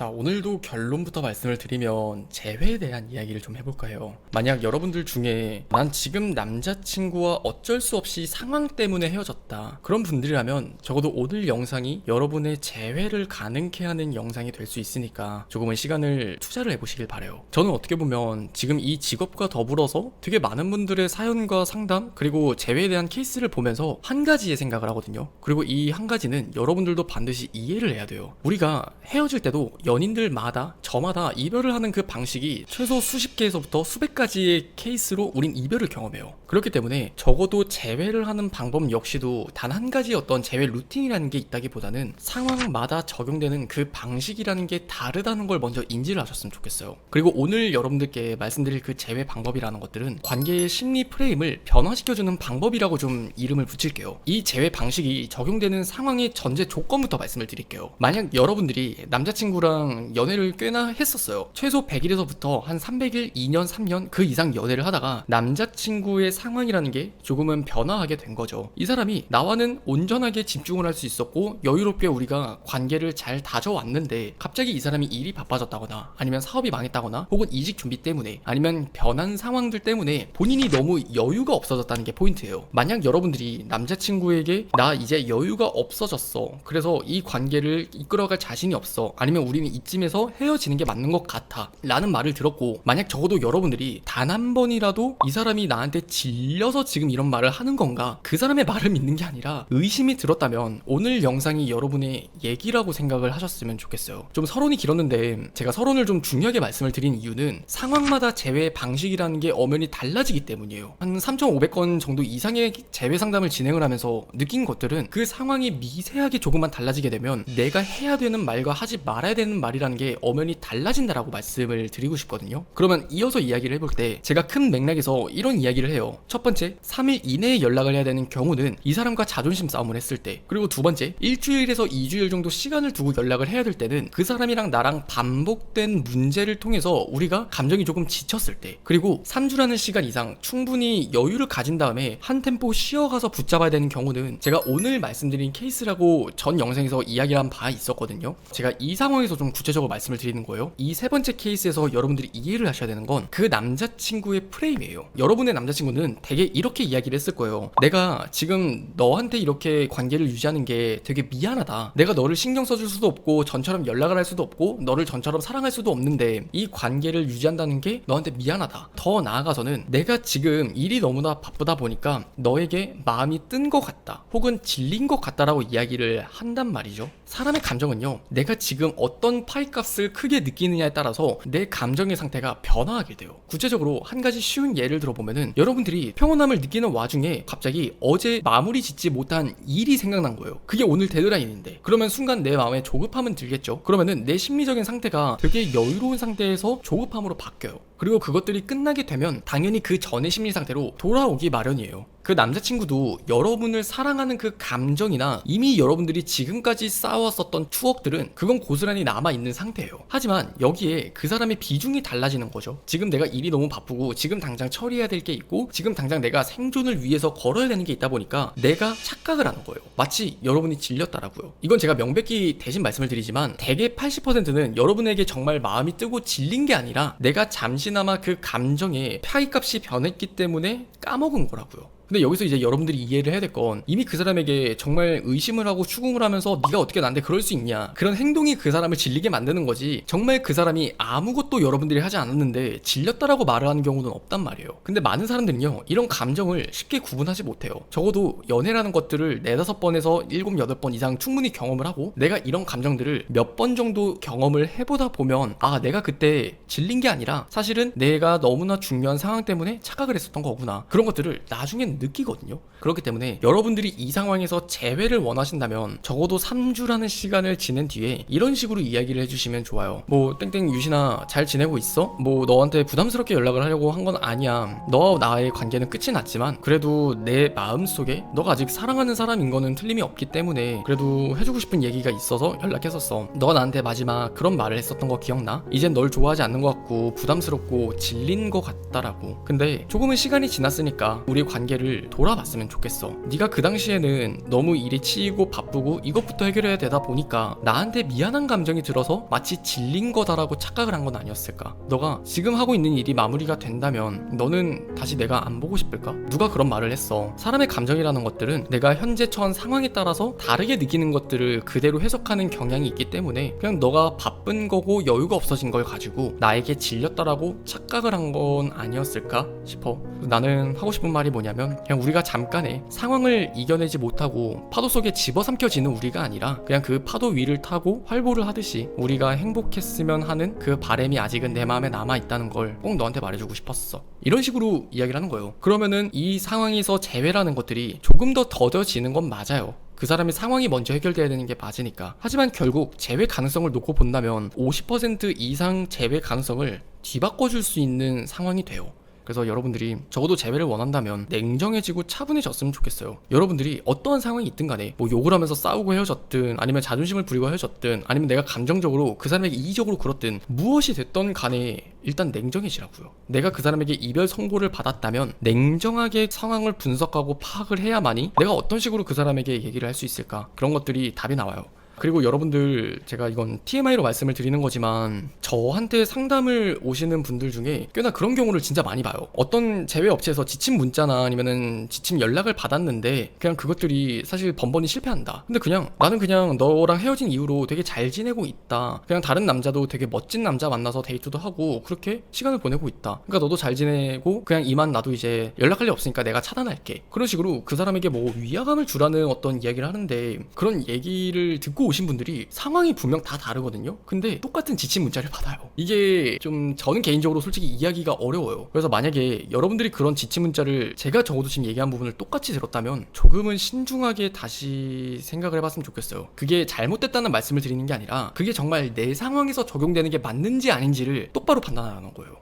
자, 오늘도 결론부터 말씀을 드리면 재회에 대한 이야기를 좀 해볼까 해요. 만약 여러분들 중에 난 지금 남자친구와 어쩔 수 없이 상황 때문에 헤어졌다, 그런 분들이라면 적어도 오늘 영상이 여러분의 재회를 가능케 하는 영상이 될 수 있으니까 조금은 시간을 투자를 해보시길 바래요. 저는 어떻게 보면 지금 이 직업과 더불어서 되게 많은 분들의 사연과 상담, 그리고 재회에 대한 케이스를 보면서 한 가지의 생각을 하거든요. 그리고 이 한 가지는 여러분들도 반드시 이해를 해야 돼요. 우리가 헤어질 때도 연인들마다 저마다 이별을 하는 그 방식이 최소 수십 개에서부터 수백 가지의 케이스로 우린 이별을 경험해요. 그렇기 때문에 적어도 재회를 하는 방법 역시도 단 한 가지 어떤 재회 루틴이라는 게 있다기보다는 상황마다 적용되는 그 방식이라는 게 다르다는 걸 먼저 인지를 하셨으면 좋겠어요. 그리고 오늘 여러분들께 말씀드릴 그 재회 방법이라는 것들은 관계의 심리 프레임을 변화시켜주는 방법이라고 좀 이름을 붙일게요. 이 재회 방식이 적용되는 상황의 전제 조건부터 말씀을 드릴게요. 만약 여러분들이 남자친구랑 연애를 꽤나 했었어요. 최소 100일에서부터 한 300일, 2년, 3년 그 이상 연애를 하다가 남자친구의 상황이라는 게 조금은 변화하게 된 거죠. 이 사람이 나와는 온전하게 집중을 할 수 있었고 여유롭게 우리가 관계를 잘 다져왔는데 갑자기 이 사람이 일이 바빠졌다거나 아니면 사업이 망했다거나 혹은 이직 준비 때문에 아니면 변한 상황들 때문에 본인이 너무 여유가 없어졌다는 게 포인트예요. 만약 여러분들이 남자친구에게 나 이제 여유가 없어졌어, 그래서 이 관계를 이끌어갈 자신이 없어, 아니면 우리는 이쯤에서 헤어지는 게 맞는 것 같아 라는 말을 들었고, 만약 적어도 여러분들이 단 한 번이라도 이 사람이 나한테 질려서 지금 이런 말을 하는 건가, 그 사람의 말을 믿는 게 아니라 의심이 들었다면 오늘 영상이 여러분의 얘기라고 생각을 하셨으면 좋겠어요. 좀 서론이 길었는데 제가 서론을 좀 중요하게 말씀을 드린 이유는 상황마다 재회 방식이라는 게 엄연히 달라지기 때문이에요. 한 3,500건 정도 이상의 재회 상담을 진행을 하면서 느낀 것들은 그 상황이 미세하게 조금만 달라지게 되면 내가 해야 되는 말과 하지 말아야 되는 말이라는 게 엄연히 달라진다라고 말씀을 드리고 싶거든요. 그러면 이어서 이야기를 해볼 때 제가 큰 맥락에서 이런 이야기를 해요. 첫 번째, 3일 이내에 연락을 해야 되는 경우는 이 사람과 자존심 싸움을 했을 때, 그리고 두 번째, 일주일에서 2주일 정도 시간을 두고 연락을 해야 될 때는 그 사람이랑 나랑 반복된 문제를 통해서 우리가 감정이 조금 지쳤을 때, 그리고 3주라는 시간 이상 충분히 여유를 가진 다음에 한 템포 쉬어가서 붙잡아야 되는 경우는 제가 오늘 말씀드린 케이스라고 전 영상에서 이야기한 바 있었거든요. 제가 이 상황에서 좀 구체적으로 말씀을 드리는 거예요. 이 세 번째 케이스에서 여러분들이 이해를 하셔야 되는 건 그 남자친구의 프레임이에요. 여러분의 남자친구는 되게 이렇게 이야기를 했을 거예요. 내가 지금 너한테 이렇게 관계를 유지하는 게 되게 미안하다. 내가 너를 신경 써줄 수도 없고 전처럼 연락을 할 수도 없고 너를 전처럼 사랑할 수도 없는데 이 관계를 유지한다는 게 너한테 미안하다. 더 나아가서는 내가 지금 일이 너무나 바쁘다 보니까 너에게 마음이 뜬 것 같다, 혹은 질린 것 같다라고 이야기를 한단 말이죠. 사람의 감정은요, 내가 지금 어떤 파이값을 크게 느끼느냐에 따라서 내 감정의 상태가 변화하게 돼요. 구체적으로 한 가지 쉬운 예를 들어보면은, 여러분들이 평온함을 느끼는 와중에 갑자기 어제 마무리 짓지 못한 일이 생각난 거예요. 그게 오늘 데드라인인데, 그러면 순간 내 마음에 조급함은 들겠죠. 그러면은 내 심리적인 상태가 되게 여유로운 상태에서 조급함으로 바뀌어요. 그리고 그것들이 끝나게 되면 당연히 그 전의 심리 상태로 돌아오기 마련이에요. 그 남자친구도 여러분을 사랑하는 그 감정이나 이미 여러분들이 지금까지 쌓아왔었던 추억들은 그건 고스란히 남아있는 상태예요. 하지만 여기에 그 사람의 비중이 달라지는 거죠. 지금 내가 일이 너무 바쁘고 지금 당장 처리해야 될 게 있고 지금 당장 내가 생존을 위해서 걸어야 되는 게 있다 보니까 내가 착각을 하는 거예요. 마치 여러분이 질렸다라고요. 이건 제가 명백히 대신 말씀을 드리지만 대개 80%는 여러분에게 정말 마음이 뜨고 질린 게 아니라 내가 잠시나마 그 감정의 파이값이 변했기 때문에 까먹은 거라고요. 근데 여기서 이제 여러분들이 이해를 해야 될 건, 이미 그 사람에게 정말 의심을 하고 추궁을 하면서 네가 어떻게 나한테 그럴 수 있냐, 그런 행동이 그 사람을 질리게 만드는 거지, 정말 그 사람이 아무것도 여러분들이 하지 않았는데 질렸다라고 말을 하는 경우는 없단 말이에요. 근데 많은 사람들은요, 이런 감정을 쉽게 구분하지 못해요. 적어도 연애라는 것들을 4-5번에서 7, 8번 이상 충분히 경험을 하고 내가 이런 감정들을 몇 번 정도 경험을 해보다 보면, 아, 내가 그때 질린 게 아니라 사실은 내가 너무나 중요한 상황 때문에 착각을 했었던 거구나, 그런 것들을 나중엔 느끼거든요. 그렇기 때문에 여러분들이 이 상황에서 재회를 원하신다면 적어도 3주라는 시간을 지낸 뒤에 이런 식으로 이야기를 해주시면 좋아요. 뭐 땡땡 유신아, 잘 지내고 있어? 뭐 너한테 부담스럽게 연락을 하려고 한 건 아니야. 너와 나의 관계는 끝이 났지만 그래도 내 마음속에 너가 아직 사랑하는 사람인 거는 틀림이 없기 때문에 그래도 해주고 싶은 얘기가 있어서 연락했었어. 너가 나한테 마지막 그런 말을 했었던 거 기억나? 이젠 널 좋아하지 않는 것 같고 부담스럽고 질린 것 같다라고. 근데 조금은 시간이 지났으니까 우리 관계를 문제를 돌아봤으면 좋겠어. 네가 그 당시에는 너무 일이 치이고 바쁘고 이것부터 해결해야 되다 보니까 나한테 미안한 감정이 들어서 마치 질린 거다라고 착각을 한 건 아니었을까? 너가 지금 하고 있는 일이 마무리가 된다면 너는 다시 내가 안 보고 싶을까? 누가 그런 말을 했어. 사람의 감정이라는 것들은 내가 현재 처한 상황에 따라서 다르게 느끼는 것들을 그대로 해석하는 경향이 있기 때문에 그냥 너가 바쁜 거고 여유가 없어진 걸 가지고 나에게 질렸다라고 착각을 한 건 아니었을까 싶어. 나는 하고 싶은 말이 뭐냐면 그냥 우리가 잠깐의 상황을 이겨내지 못하고 파도 속에 집어삼켜지는 우리가 아니라 그냥 그 파도 위를 타고 활보를 하듯이 우리가 행복했으면 하는 그 바람이 아직은 내 마음에 남아있다는 걸 꼭 너한테 말해주고 싶었어. 이런 식으로 이야기를 하는 거예요. 그러면은 이 상황에서 재회라는 것들이 조금 더 더뎌지는 건 맞아요. 그 사람의 상황이 먼저 해결돼야 되는 게 맞으니까. 하지만 결국 재회 가능성을 놓고 본다면 50% 이상 재회 가능성을 뒤바꿔줄 수 있는 상황이 돼요. 그래서 여러분들이 적어도 재회를 원한다면 냉정해지고 차분해졌으면 좋겠어요. 여러분들이 어떠한 상황이 있든 간에 뭐 욕을 하면서 싸우고 헤어졌든 아니면 자존심을 부리고 헤어졌든 아니면 내가 감정적으로 그 사람에게 이의적으로 굴었든 무엇이 됐던 간에 일단 냉정해지라고요. 내가 그 사람에게 이별 선고를 받았다면 냉정하게 상황을 분석하고 파악을 해야만이 내가 어떤 식으로 그 사람에게 얘기를 할 수 있을까, 그런 것들이 답이 나와요. 그리고 여러분들, 제가 이건 TMI로 말씀을 드리는 거지만 저한테 상담을 오시는 분들 중에 꽤나 그런 경우를 진짜 많이 봐요. 어떤 제외업체에서 지침 문자나 아니면은 지침 연락을 받았는데 그냥 그것들이 사실 번번이 실패한다. 근데 그냥 나는 그냥 너랑 헤어진 이후로 되게 잘 지내고 있다. 그냥 다른 남자도 되게 멋진 남자 만나서 데이트도 하고 그렇게 시간을 보내고 있다. 그러니까 너도 잘 지내고 그냥 이만 나도 이제 연락할 일 없으니까 내가 차단할게. 그런 식으로 그 사람에게 뭐 위화감을 주라는 어떤 이야기를 하는데, 그런 얘기를 듣고 오신 분들이 상황이 분명 다 다르거든요. 근데 똑같은 지침 문자를 받아요. 이게 좀 저는 개인적으로 솔직히 이해하기가 어려워요. 그래서 만약에 여러분들이 그런 지침 문자를 제가 적어도 지금 얘기한 부분을 똑같이 들었다면 조금은 신중하게 다시 생각을 해봤으면 좋겠어요. 그게 잘못됐다는 말씀을 드리는 게 아니라 그게 정말 내 상황에서 적용되는 게 맞는지 아닌지를 똑바로 판단하라는 거예요.